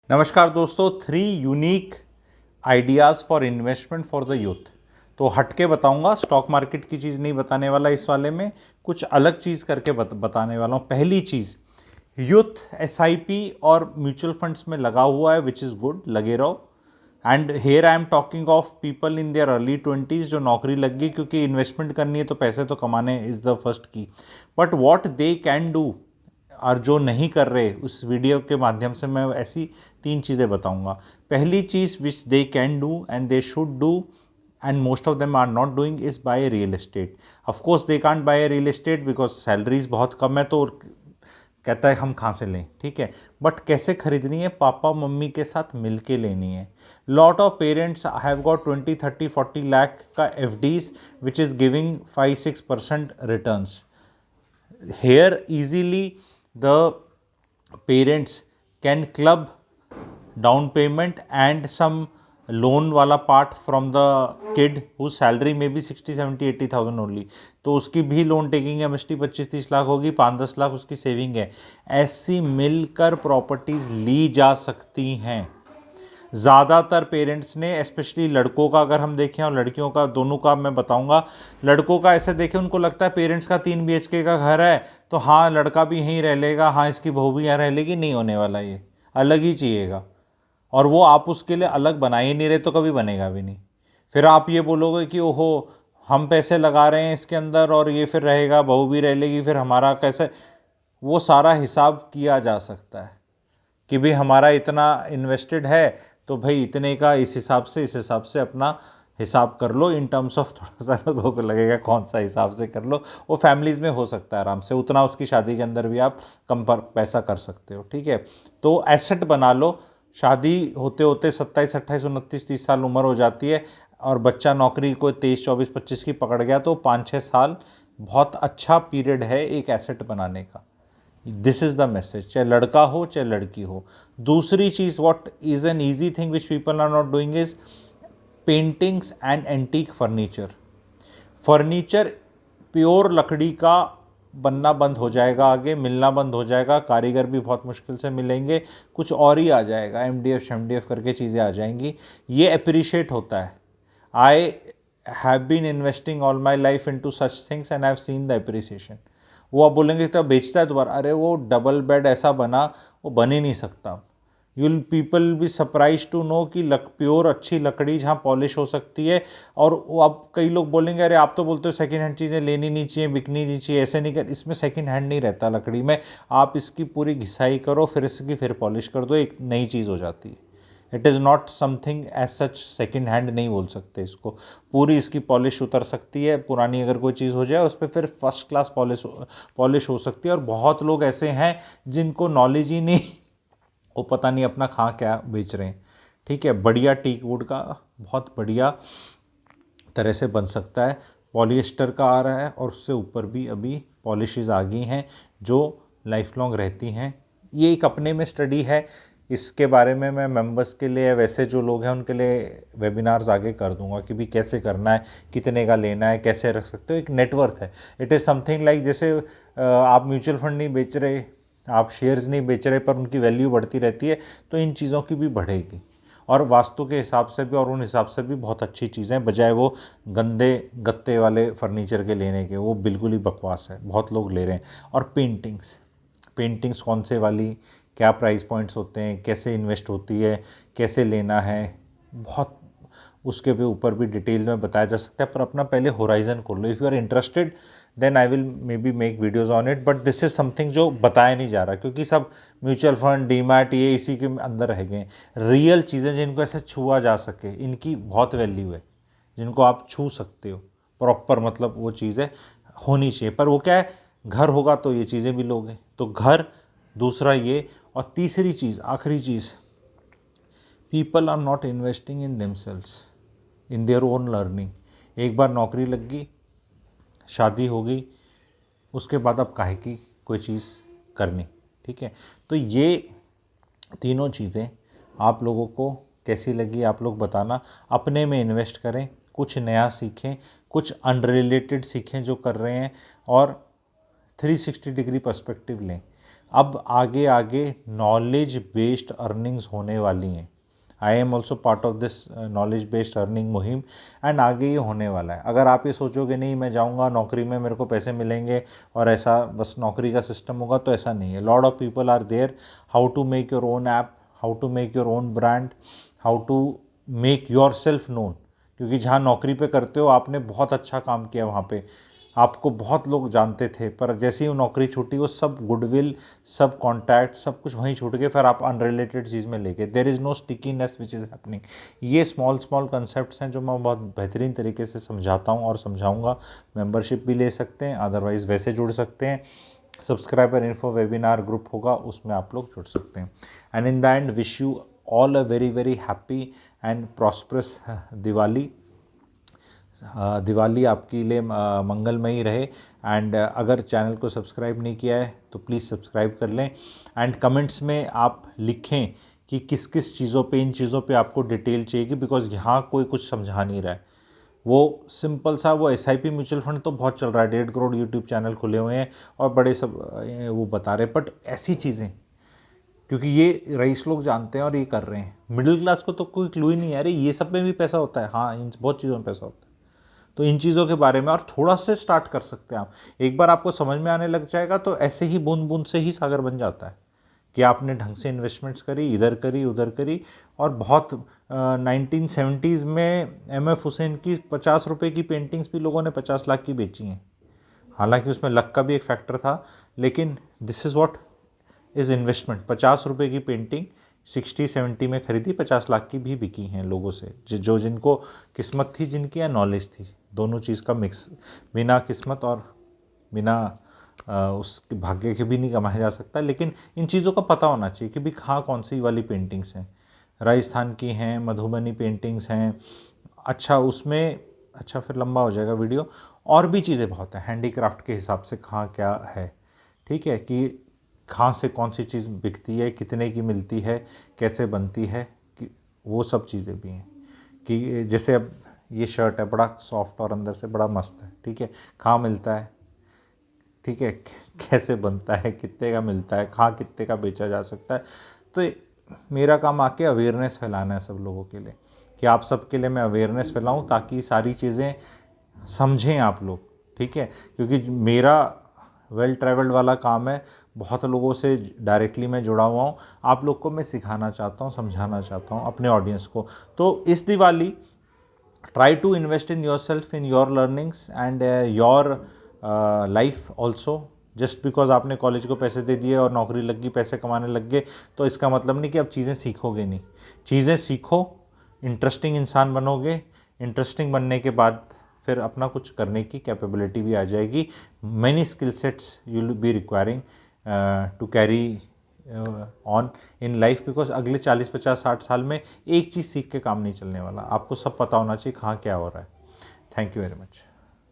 नमस्कार दोस्तों, 3 unique ideas for investment for the youth. तो हट के बताऊंगा, स्टॉक मार्केट की चीज़ नहीं बताने वाला इस वाले में, कुछ अलग चीज़ करके बताने वाला हूँ। पहली चीज़, यूथ एसआईपी और म्यूचुअल फंड्स में लगा हुआ है, विच इज़ गुड, लगे रहो। And here I am talking of people in their early 20s जो नौकरी लग गई, क्योंकि इन्वेस्टमेंट करनी है तो पैसे तो कमाने इज़ द फर्स्ट की। But what they can do, और जो नहीं कर रहे, उस वीडियो के माध्यम से मैं ऐसी 3 चीज़ें बताऊंगा। पहली चीज़ which they can do and they should do and most of them are not doing is buy real estate. Of course they can't buy real estate because salaries बहुत कम है, तो कहता है हम कहाँ से लें, ठीक है। बट कैसे खरीदनी है, पापा मम्मी के साथ मिल के लेनी है। Lot of parents have got 20, 30, 40 lakh का FDs which is giving 5-6% returns. Here easily the parents can club down payment and some loan वाला part from the kid whose salary may be 60, 70, 80,000 only, तो उसकी भी लोन टेकिंग एमएसटी 25-30 लाख होगी, 5-10 लाख उसकी saving है। ऐसी मिलकर प्रॉपर्टीज ली जा सकती हैं। ज़्यादातर पेरेंट्स ने, स्पेशली लड़कों का अगर हम देखें और लड़कियों का, दोनों का मैं बताऊंगा। लड़कों का ऐसे देखें, उनको लगता है पेरेंट्स का 3 BHK का घर है तो हाँ लड़का भी यहीं रह लेगा, हाँ इसकी बहू भी यहाँ रह लेगी। नहीं होने वाला, ये अलग ही चाहिएगा। और वो आप उसके लिए अलग बना ही नहीं रहे तो कभी बनेगा भी नहीं। फिर आप ये बोलोगे कि ओहो हम पैसे लगा रहे हैं इसके अंदर और ये फिर रहेगा, बहू भी रह लेगी, फिर हमारा कैसे। वो सारा हिसाब किया जा सकता है कि भाई हमारा इतना इन्वेस्टेड है तो भाई इतने का इस हिसाब से अपना हिसाब कर लो। इन टर्म्स ऑफ थोड़ा सा लोगों को लगेगा कौन सा हिसाब से कर लो, वो फैमिलीज़ में हो सकता है आराम से, उतना उसकी शादी के अंदर भी आप कम पर पैसा कर सकते हो, ठीक है। तो एसेट बना लो। शादी होते होते 27, 28, 29, 30 साल उम्र हो जाती है और बच्चा नौकरी को 23, 24, 25 की पकड़ गया, तो 5-6 साल बहुत अच्छा पीरियड है एक एसेट बनाने का। दिस इज़ द मैसेज, चाहे लड़का हो चाहे लड़की हो। दूसरी चीज़, what is an easy thing which people are not doing is paintings and antique furniture. Furniture pure लकड़ी का बनना बंद हो जाएगा, आगे मिलना बंद हो जाएगा, कारीगर भी बहुत मुश्किल से मिलेंगे, कुछ और ही आ जाएगा, MDF शमडीएफ करके चीज़ें आ जाएंगी। ये अप्रिशिएट होता है। I have been investing all my life into such things and I have seen the appreciation. वो आप बोलेंगे तो बेचता है दोबारा, अरे वो डबल बेड ऐसा बना, वो बन ही नहीं सकता। You'll people be surprise to know कि प्योर अच्छी लकड़ी जहाँ पॉलिश हो सकती है। और वो अब कई लोग बोलेंगे अरे आप तो बोलते हो सेकंड हैंड चीज़ें लेनी नहीं चाहिए, बिकनी नहीं चाहिए, ऐसे नहीं कर। इसमें सेकंड हैंड नहीं रहता लकड़ी में। आप इसकी पूरी घिसाई करो, फिर इसकी फिर पॉलिश कर दो, एक नई चीज़ हो जाती है। It is not something as such second hand नहीं बोल सकते इसको। पूरी इसकी पॉलिश उतर सकती है, पुरानी अगर कोई चीज़ हो जाए उस पर फिर फर्स्ट क्लास पॉलिश हो सकती है। और बहुत लोग ऐसे हैं जिनको नॉलेज ही नहीं, वो पता नहीं अपना खा क्या बेच रहे हैं, ठीक है। बढ़िया टीक वुड का बहुत बढ़िया तरह से बन सकता है। पॉलिएस्टर का आ रहा है और उससे ऊपर भी अभी पॉलिशेज आ गई हैं जो लाइफ लॉन्ग रहती हैं। ये एक अपने में स्टडी है, इसके बारे में मैं मेंबर्स के लिए, वैसे जो लोग हैं उनके लिए वेबिनार्स आगे कर दूंगा कि भी कैसे करना है, कितने का लेना है, कैसे रख सकते हो। एक नेटवर्थ है। इट इज़ समथिंग लाइक जैसे आप म्यूचुअल फंड नहीं बेच रहे, आप शेयर्स नहीं बेच रहे, पर उनकी वैल्यू बढ़ती रहती है, तो इन चीज़ों की भी बढ़ेगी। और वास्तु के हिसाब से भी और उन हिसाब से भी बहुत अच्छी चीज़ें, बजाय वो गंदे गत्ते वाले फर्नीचर के लेने के, वो बिल्कुल ही बकवास है, बहुत लोग ले रहे हैं। और पेंटिंग्स कौन से वाली, क्या प्राइस पॉइंट्स होते हैं, कैसे इन्वेस्ट होती है, कैसे लेना है, बहुत उसके भी ऊपर भी डिटेल में बताया जा सकता है। पर अपना पहले होराइजन खोल लो। If you are interested then I will maybe make videos on it, but this is something जो बताया नहीं जा रहा, क्योंकि सब म्यूचुअल फंड, डीमैट, ये इसी के अंदर रह गए। रियल चीज़ें जिनको ऐसे छुआ जा सके, इनकी बहुत वैल्यू है, जिनको आप छू सकते हो प्रॉपर, मतलब वो चीज़ें होनी चाहिए। पर वो क्या है, घर होगा तो ये चीज़ें भी लोगे, तो घर दूसरा ये। और तीसरी चीज़, आखिरी चीज़, people are not investing in themselves, in their own learning. एक बार नौकरी लग गई, शादी हो गई, उसके बाद अब काहे की कोई चीज़ करनी, ठीक है। तो ये तीनों चीज़ें आप लोगों को कैसी लगी, आप लोग बताना। अपने में इन्वेस्ट करें, कुछ नया सीखें, कुछ अनरिलेटेड सीखें जो कर रहे हैं, और 360 डिग्री पर्सपेक्टिव लें। अब आगे आगे नॉलेज बेस्ड अर्निंग्स होने वाली हैं। I am also part of this knowledge based earning मुहिम, एंड आगे ये होने वाला है। अगर आप ये सोचोगे नहीं मैं जाऊंगा नौकरी में मेरे को पैसे मिलेंगे और ऐसा बस नौकरी का सिस्टम होगा, तो ऐसा नहीं है। Lot of people are there, how to make your own app, how to make your own brand, how to make yourself known. क्योंकि जहाँ नौकरी पे करते हो आपने बहुत अच्छा काम किया, वहाँ पे आपको बहुत लोग जानते थे, पर जैसे ही वो नौकरी छूटी वो सब गुडविल, सब कॉन्टैक्ट, सब कुछ वहीं छूट गए, फिर आप अनरिलेटेड चीज़ में लेके। There is no stickiness which is happening. ये स्मॉल स्मॉल कंसेप्ट्स हैं जो मैं बहुत बेहतरीन तरीके से समझाता हूँ और समझाऊंगा। मेंबरशिप भी ले सकते हैं, अदरवाइज़ वैसे जुड़ सकते हैं। सब्सक्राइबर इन्फो वेबिनार ग्रुप होगा, उसमें आप लोग जुड़ सकते हैं। And in the end wish you all a very very happy and prosperous Diwali. Diwali आपके लिए मंगलमयी रहे। एंड अगर चैनल को सब्सक्राइब नहीं किया है तो प्लीज़ सब्सक्राइब कर लें। एंड कमेंट्स में आप लिखें कि किस किस चीज़ों पे, इन चीज़ों पे आपको डिटेल चाहिए, बिकॉज यहाँ कोई कुछ समझा नहीं रहा है। वो सिंपल सा वो SIP म्यूचुअल फंड तो बहुत चल रहा है, 1.5 करोड़ यूट्यूब चैनल खुले हुए हैं और बड़े सब वो बता रहे हैं, बट ऐसी चीज़ें, क्योंकि ये रईस लोग जानते हैं और ये कर रहे हैं, मिडिल क्लास को तो कोई क्लू ही नहीं है। अरे ये सब में भी पैसा होता है, हाँ इन बहुत चीज़ों में पैसा होता है। तो इन चीज़ों के बारे में और थोड़ा से स्टार्ट कर सकते हैं आप। एक बार आपको समझ में आने लग जाएगा तो ऐसे ही बूंद बूंद से ही सागर बन जाता है कि आपने ढंग से इन्वेस्टमेंट्स करी, इधर करी उधर करी। और बहुत 1970s में MF हुसैन की 50 रुपये की पेंटिंग्स भी लोगों ने 50 लाख की बेची हैं। हालांकि उसमें लक का भी एक फैक्टर था, लेकिन this is what is investment. 50 रुपये की पेंटिंग 60-70 में खरीदी, 50 लाख की भी बिकी हैं लोगों से, जो जिनको किस्मत थी जिनकी, या नॉलेज थी, दोनों चीज़ का मिक्स। बिना किस्मत और बिना उस भाग्य के भी नहीं कमाया जा सकता, लेकिन इन चीज़ों का पता होना चाहिए कि भी हाँ कौन सी वाली पेंटिंग्स हैं, राजस्थान की हैं, मधुबनी पेंटिंग्स हैं। अच्छा उसमें, अच्छा फिर लंबा हो जाएगा वीडियो। और भी चीज़ें बहुत हैं हैंडीक्राफ्ट के हिसाब से, कहाँ क्या है, ठीक है, कि कहाँ से कौन सी चीज़ बिकती है, कितने की मिलती है, कैसे बनती है, कि वो सब चीज़ें भी हैं। कि जैसे अब ये शर्ट है, बड़ा सॉफ्ट और अंदर से बड़ा मस्त है, ठीक है, कहाँ मिलता है, ठीक है, कैसे बनता है, कितने का मिलता है, कहाँ कितने का बेचा जा सकता है। तो मेरा काम आके अवेयरनेस फैलाना है सब लोगों के लिए, कि आप सबके लिए मैं अवेयरनेस फैलाऊं ताकि सारी चीज़ें समझें आप लोग, ठीक है। क्योंकि मेरा वेल ट्रैवल्ड वाला काम है, बहुत लोगों से डायरेक्टली मैं जुड़ा हुआ हूँ। आप लोग को मैं सिखाना चाहता हूँ, समझाना चाहता हूँ अपने ऑडियंस को। तो इस Diwali try to invest in yourself, in your learnings and your life also. Just because आपने कॉलेज को पैसे दे दिए और नौकरी लग गई, पैसे कमाने लग गए, तो इसका मतलब नहीं कि अब चीज़ें सीखोगे नहीं। चीज़ें सीखो, इंटरेस्टिंग इंसान बनोगे, इंटरेस्टिंग बनने के बाद फिर अपना कुछ करने की कैपेबिलिटी भी आ जाएगी। Many skill sets you will be requiring to carry on in life, because अगले 40-50-60 साल में एक चीज़ सीख के काम नहीं चलने वाला, आपको सब पता होना चाहिए कहाँ क्या हो रहा है। Thank you very much.